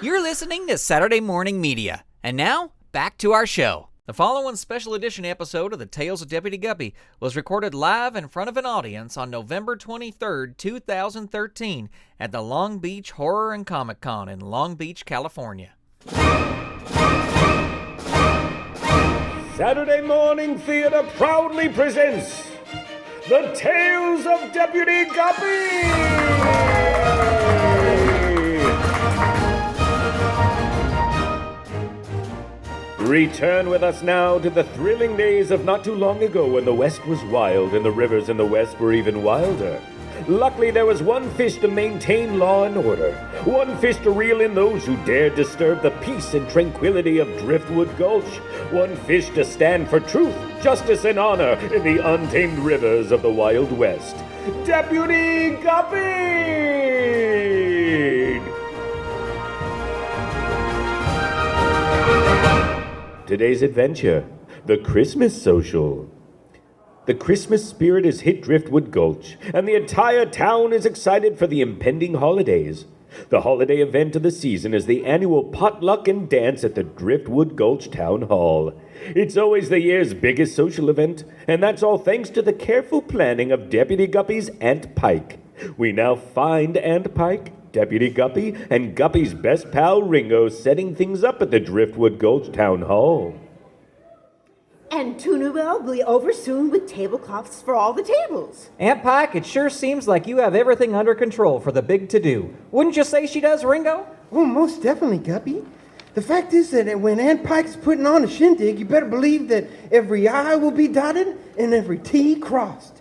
You're listening to Saturday Morning Media. And now, back to our show. The following special edition episode of the Tales of Deputy Guppy was recorded live in front of an audience on November 23rd, 2013 at the Long Beach Horror and Comic Con in Long Beach, California. Saturday Morning Theater proudly presents The Tales of Deputy Guppy! Return with us now to the thrilling days of not too long ago when the West was wild and the rivers in the West were even wilder. Luckily, there was one fish to maintain law and order, one fish to reel in those who dared disturb the peace and tranquility of Driftwood Gulch, one fish to stand for truth, justice, and honor in the untamed rivers of the Wild West. Deputy Guppy! Today's adventure, the Christmas Social. The Christmas spirit has hit Driftwood Gulch, and the entire town is excited for the impending holidays. The holiday event of the season is the annual potluck and dance at the Driftwood Gulch Town Hall. It's always the year's biggest social event, and that's all thanks to the careful planning of Deputy Guppy's Aunt Pike. We now find Aunt Pike, Deputy Guppy, and Guppy's best pal Ringo setting things up at the Driftwood Gulch Town Hall. And Tunabelle will be over soon with tablecloths for all the tables. Aunt Pike, it sure seems like you have everything under control for the big to-do. Wouldn't you say she does, Ringo? Oh, most definitely, Guppy. The fact is that when Aunt Pike's putting on a shindig, you better believe that every I will be dotted and every T crossed.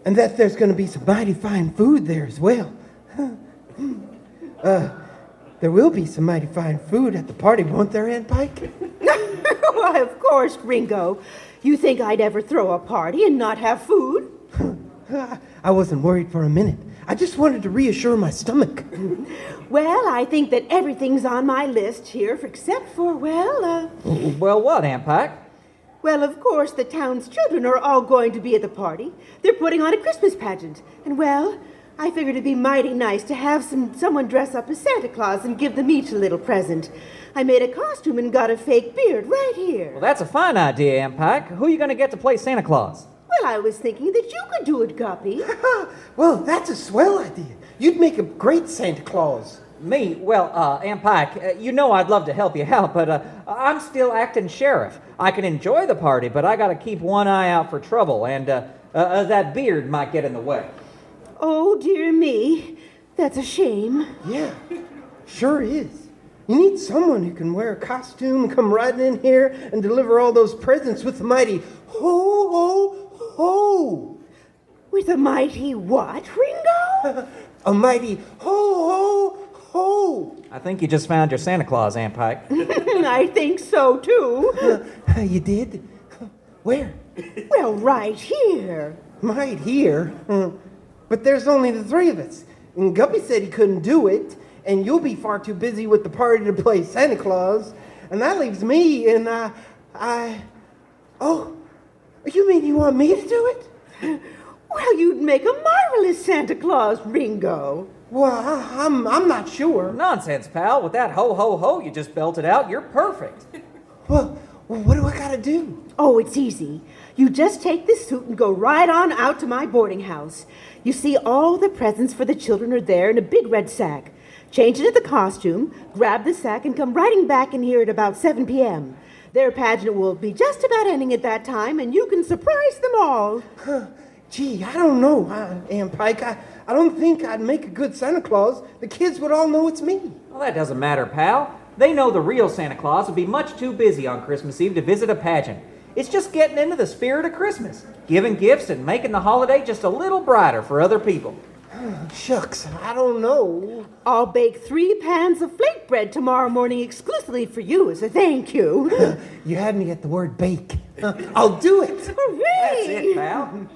And that there's going to be some mighty fine food there as well. There will be some mighty fine food at the party, won't there, Aunt Pike? Why, of course, Ringo. You think I'd ever throw a party and not have food? I wasn't worried for a minute. I just wanted to reassure my stomach. Well, I think that everything's on my list here, except for, Well, what, Aunt Pike? Well, of course, the town's children are all going to be at the party. They're putting on a Christmas pageant. And, well, I figured it'd be mighty nice to have someone dress up as Santa Claus and give them each a little present. I made a costume and got a fake beard right here. Well, that's a fine idea, Aunt Pike. Who are you going to get to play Santa Claus? Well, I was thinking that you could do it, Guppy. Well, that's a swell idea. You'd make a great Santa Claus. Me? Well, Aunt Pike, you know I'd love to help you out, but I'm still acting sheriff. I can enjoy the party, but I got to keep one eye out for trouble, and that beard might get in the way. Oh, dear me. That's a shame. Yeah, sure is. You need someone who can wear a costume and come riding in here and deliver all those presents with the mighty ho, ho, ho. With a mighty what, Ringo? A mighty ho, ho, ho. I think you just found your Santa Claus, Aunt Pike. I think so, too. You did? Where? Well, right here. Right here? But there's only the three of us. And Guppy said he couldn't do it, and you'll be far too busy with the party to play Santa Claus. And that leaves me, and Oh, you mean you want me to do it? Well, you'd make a marvelous Santa Claus, Ringo. Well, I'm not sure. Nonsense, pal. With that ho-ho-ho you just belted out, you're perfect. Well, what do I gotta do? Oh, it's easy. You just take this suit and go right on out to my boarding house. You see, all the presents for the children are there in a big red sack. Change into the costume, grab the sack, and come riding back in here at about 7 p.m. Their pageant will be just about ending at that time, and you can surprise them all. Gee, I don't know, Aunt Pike. I don't think I'd make a good Santa Claus. The kids would all know it's me. Well, that doesn't matter, pal. They know the real Santa Claus would be much too busy on Christmas Eve to visit a pageant. It's just getting into the spirit of Christmas, giving gifts and making the holiday just a little brighter for other people. Shucks, I don't know. I'll bake 3 pans of flake bread tomorrow morning exclusively for you as a thank you. You had me at the word bake. I'll do it. Hooray! That's it, pal.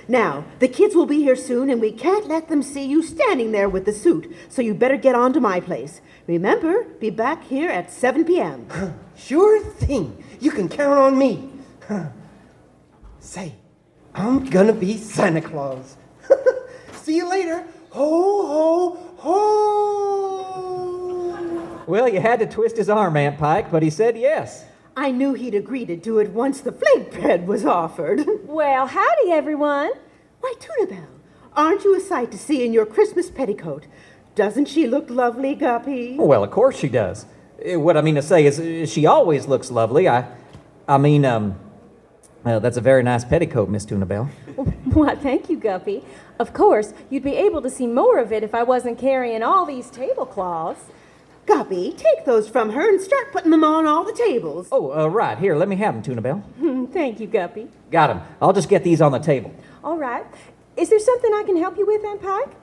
Now, the kids will be here soon, and we can't let them see you standing there with the suit, so you better get on to my place. Remember, be back here at 7 p.m. Sure thing. You can count on me. Say, I'm gonna be Santa Claus. See you later. Ho, ho, ho! Well, you had to twist his arm, Aunt Pike, but he said yes. I knew he'd agree to do it once the flake bread was offered. Well, howdy, everyone. Why, Tunabelle, aren't you a sight to see in your Christmas petticoat? Doesn't she look lovely, Guppy? Well, of course she does. What I mean to say is she always looks lovely. That's a very nice petticoat, Miss Tunabelle. Why, thank you, Guppy. Of course, you'd be able to see more of it if I wasn't carrying all these tablecloths. Guppy, take those from her and start putting them on all the tables. Oh, right. Here, let me have them, Tunabelle. Thank you, Guppy. Got them. I'll just get these on the table. All right. Is there something I can help you with, Aunt Pike?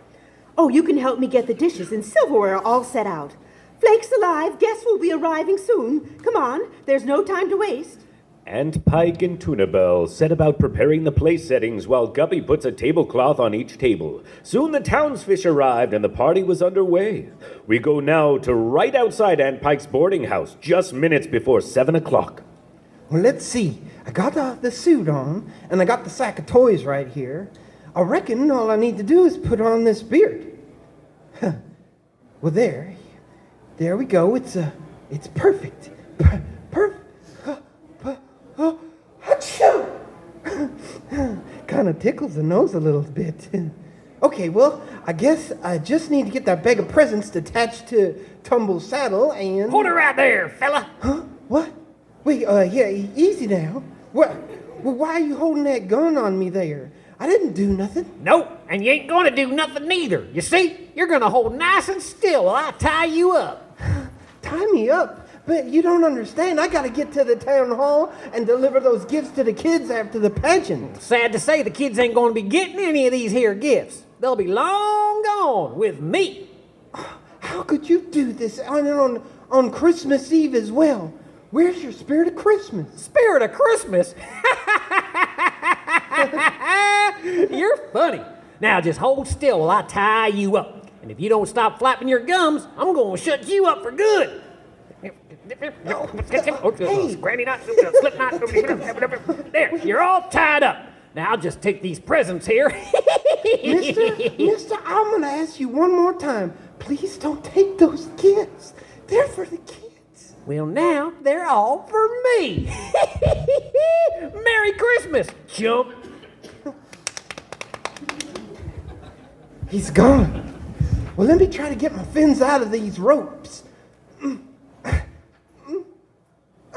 Oh, you can help me get the dishes and silverware all set out. Flakes alive, guests will be arriving soon. Come on, there's no time to waste. Aunt Pike and Tunabelle set about preparing the place settings while Guppy puts a tablecloth on each table. Soon the townsfish arrived and the party was underway. We go now to right outside Aunt Pike's boarding house, just minutes before 7 o'clock. Well, let's see. I got the suit on, and I got the sack of toys right here. I reckon all I need to do is put on this beard. Well, there we go. It's perfect. Perfect. Achoo! Kind of tickles the nose a little bit. Okay, well, I guess I just need to get that bag of presents attached to Tumble's saddle and... Hold it right there, fella. Huh? What? Wait, yeah, easy now. What? Well, why are you holding that gun on me there? I didn't do nothing. Nope, and you ain't gonna do nothing neither. You see, you're gonna hold nice and still while I tie you up. Tie me up? But you don't understand. I gotta get to the town hall and deliver those gifts to the kids after the pageant. Sad to say, the kids ain't gonna be getting any of these here gifts. They'll be long gone with me. How could you do this on Christmas Eve as well? Where's your spirit of Christmas? Spirit of Christmas? You're funny. Now just hold still while I tie you up. And if you don't stop flapping your gums, I'm gonna shut you up for good. Hey. Granny knot, slip knot. There, you're all tied up. Now I'll just take these presents here. Mister, I'm gonna ask you one more time. Please don't take those gifts. They're for the kids. Well, now they're all for me. Merry Christmas, chump. He's gone. Well, let me try to get my fins out of these ropes.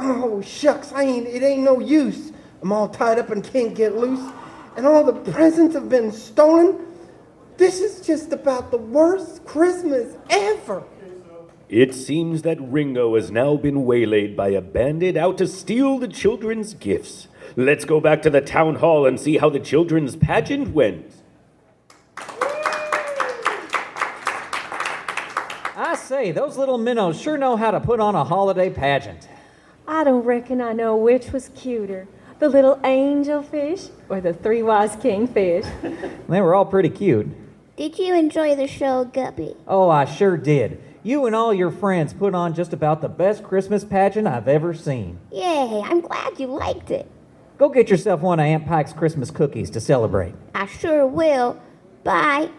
Oh, shucks, it ain't no use. I'm all tied up and can't get loose. And all the presents have been stolen. This is just about the worst Christmas ever. It seems that Ringo has now been waylaid by a bandit out to steal the children's gifts. Let's go back to the town hall and see how the children's pageant went. I say, those little minnows sure know how to put on a holiday pageant. I don't reckon I know which was cuter, the little angelfish or the three wise kingfish. They were all pretty cute. Did you enjoy the show, Guppy? Oh, I sure did. You and all your friends put on just about the best Christmas pageant I've ever seen. Yay, I'm glad you liked it. Go get yourself one of Aunt Pike's Christmas cookies to celebrate. I sure will. Bye.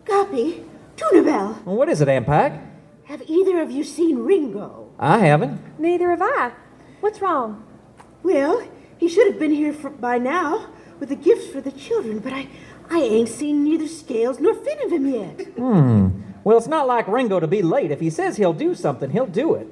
Guppy, Tunabelle, Well, what is it, Aunt Pike? have either of you seen Ringo? I haven't. Neither have I. What's wrong? Well, he should have been here by now with the gifts for the children, but I ain't seen neither scales nor fin of him yet. Well, it's not like Ringo to be late. If he says he'll do something, he'll do it.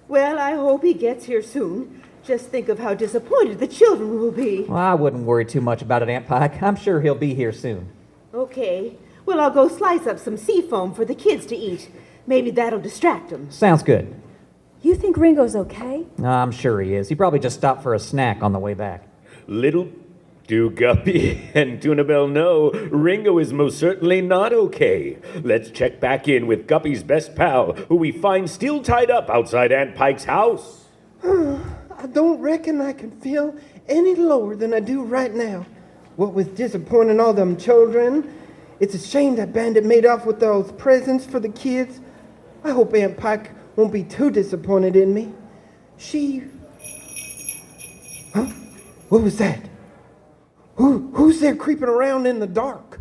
Well, I hope he gets here soon. Just think of how disappointed the children will be. Well, I wouldn't worry too much about it, Aunt Pike. I'm sure he'll be here soon. Okay. Well, I'll go slice up some sea foam for the kids to eat. Maybe that'll distract them. Sounds good. You think Ringo's okay? I'm sure he is. He probably just stopped for a snack on the way back. Little do Guppy and Tunabelle know, Ringo is most certainly not okay. Let's check back in with Guppy's best pal, who we find still tied up outside Aunt Pike's house. I don't reckon I can feel any lower than I do right now. What with disappointing all them children, it's a shame that Bandit made off with those presents for the kids. I hope Aunt Pike won't be too disappointed in me. Huh? What was that? Who's there creeping around in the dark?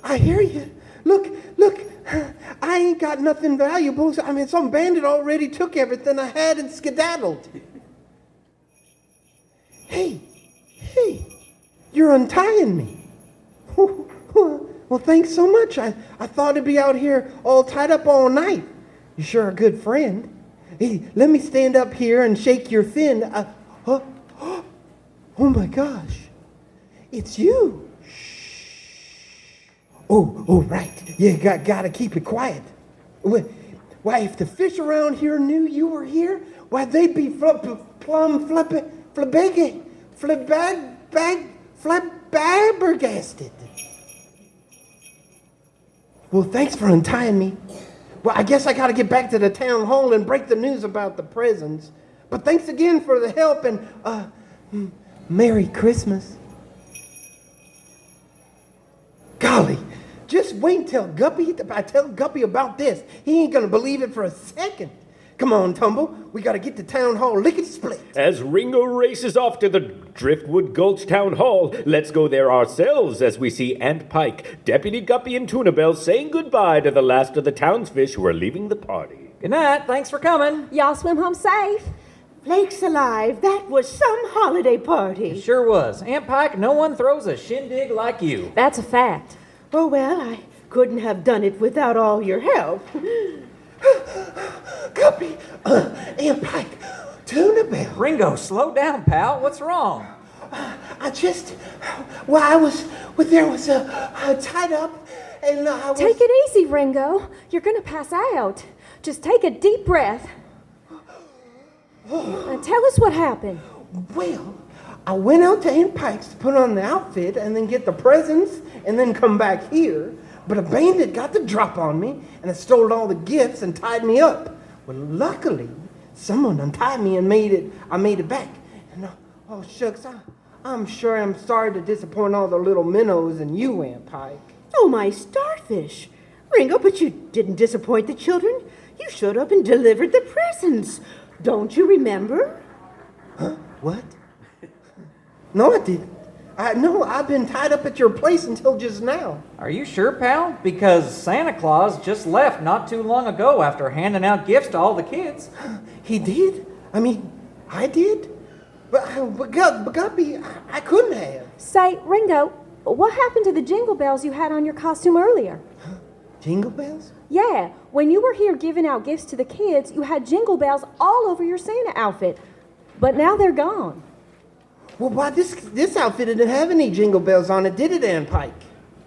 I hear you. Look, I ain't got nothing valuable. I mean, some bandit already took everything I had and skedaddled. Hey, you're untying me. Well, thanks so much. I thought I'd be out here all tied up all night. You're sure a good friend. Hey, let me stand up here and shake your fin. Oh my gosh. It's you. Shh. Oh, right. Yeah, gotta keep it quiet. Why, if the fish around here knew you were here, why, they'd be flabbergasted. Well, thanks for untying me. Well, I guess I gotta get back to the town hall and break the news about the presents. But thanks again for the help and, Merry Christmas. Golly, just wait till I tell Guppy about this. He ain't gonna believe it for a second. Come on, Tumble. We gotta get to town hall lickety-split. As Ringo races off to the Driftwood Gulch Town Hall, let's go there ourselves as we see Aunt Pike, Deputy Guppy, and Tunabelle saying goodbye to the last of the townsfish who are leaving the party. Good night. Thanks for coming. Y'all swim home safe. Flakes alive, that was some holiday party. It sure was. Aunt Pike, no one throws a shindig like you. That's a fact. Oh, well, I couldn't have done it without all your help. Guppy, Aunt Pike, Tunabelle. Ringo, slow down, pal. What's wrong? There was a tied up, and I was... Take it easy, Ringo. You're gonna pass out. Just take a deep breath. Now tell us what happened. Well, I went out to Aunt Pike's to put on the outfit and then get the presents and then come back here. But a bandit got the drop on me and it stole all the gifts and tied me up. Well, luckily, someone untied me and I made it back. And oh, shucks, I'm sure I'm sorry to disappoint all the little minnows and you, Aunt Pike. Oh, my starfish. Ringo, but you didn't disappoint the children. You showed up and delivered the presents. Don't you remember? Huh? What? No, I didn't. I've been tied up at your place until just now. Are you sure, pal? Because Santa Claus just left not too long ago after handing out gifts to all the kids. He did? I mean, I did? But Guppy, I couldn't have. Say, Ringo, what happened to the jingle bells you had on your costume earlier? Jingle bells? Yeah, when you were here giving out gifts to the kids, you had jingle bells all over your Santa outfit. But now they're gone. Well, why, this outfit didn't have any jingle bells on it, did it, Aunt Pike?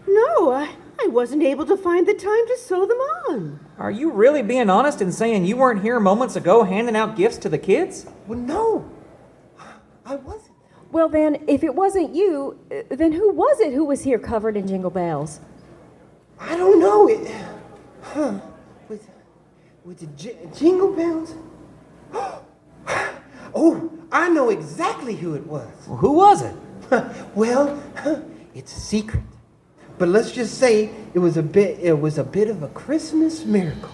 No, I wasn't able to find the time to sew them on. Are you really being honest in saying you weren't here moments ago handing out gifts to the kids? Well, no, I wasn't. Well, then, if it wasn't you, then who was it who was here covered in jingle bells? I don't know. Was it jingle bells? Oh, I know exactly who it was. Well, who was it? Well, it's a secret. But let's just say it was a bit of a Christmas miracle.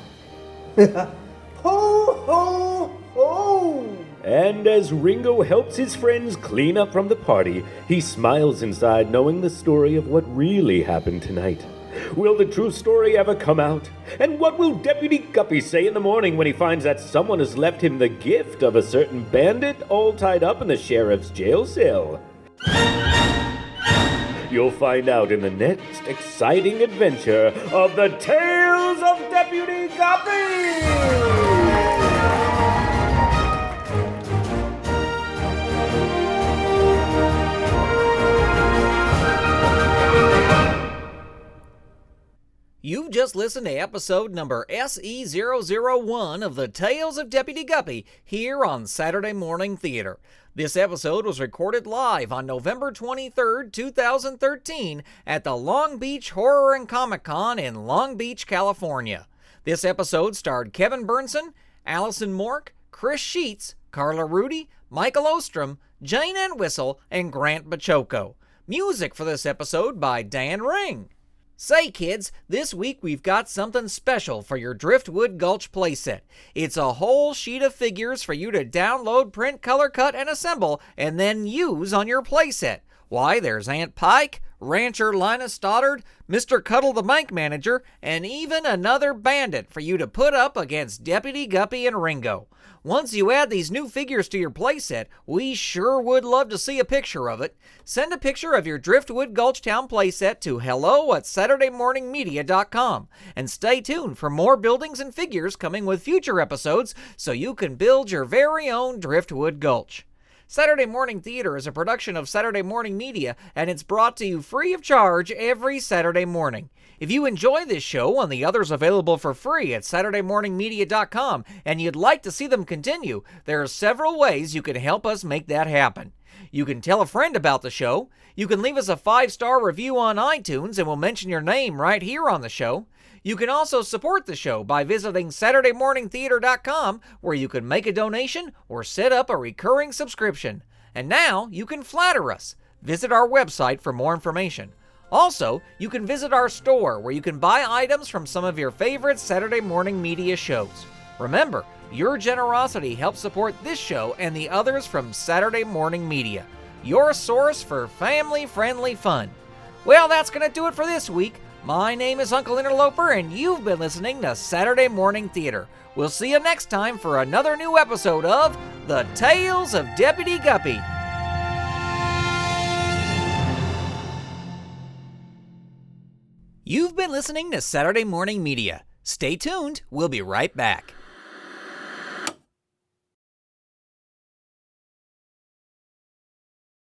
Ho, ho, ho! And as Ringo helps his friends clean up from the party, he smiles inside knowing the story of what really happened tonight. Will the true story ever come out? And what will Deputy Guppy say in the morning when he finds that someone has left him the gift of a certain bandit all tied up in the sheriff's jail cell? You'll find out in the next exciting adventure of the Tales of Deputy Guppy! You've just listened to episode number SE001 of The Tales of Deputy Guppy here on Saturday Morning Theater. This episode was recorded live on November 23rd, 2013 at the Long Beach Horror and Comic Con in Long Beach, California. This episode starred Kevin Berntson, Alison Mork, Chris Sheets, Carla Rudy, Michael Oosterom, Jayne Entwistle, and Grant Baciocco. Music for this episode by Dan Ring. Say, kids, this week we've got something special for your Driftwood Gulch playset. It's a whole sheet of figures for you to download, print, color, cut, and assemble, and then use on your playset. Why, there's Aunt Pike, Rancher Linus Stoddard, Mr. Cuddle the bank manager, and even another bandit for you to put up against Deputy Guppy and Ringo. Once you add these new figures to your playset, we sure would love to see a picture of it. Send a picture of your Driftwood Gulchtown playset to hello@SaturdayMorningMedia.com. And stay tuned for more buildings and figures coming with future episodes so you can build your very own Driftwood Gulch. Saturday Morning Theater is a production of Saturday Morning Media, and it's brought to you free of charge every Saturday morning. If you enjoy this show and the others available for free at SaturdayMorningMedia.com and you'd like to see them continue, there are several ways you can help us make that happen. You can tell a friend about the show. You can leave us a 5-star review on iTunes and we'll mention your name right here on the show. You can also support the show by visiting SaturdayMorningTheater.com, where you can make a donation or set up a recurring subscription. And now you can flatter us. Visit our website for more information. Also, you can visit our store where you can buy items from some of your favorite Saturday Morning Media shows. Remember, your generosity helps support this show and the others from Saturday Morning Media, your source for family-friendly fun. Well, that's going to do it for this week. My name is Uncle Interloper, and you've been listening to Saturday Morning Theater. We'll see you next time for another new episode of The Tales of Deputy Guppy. You've been listening to Saturday Morning Media. Stay tuned. We'll be right back.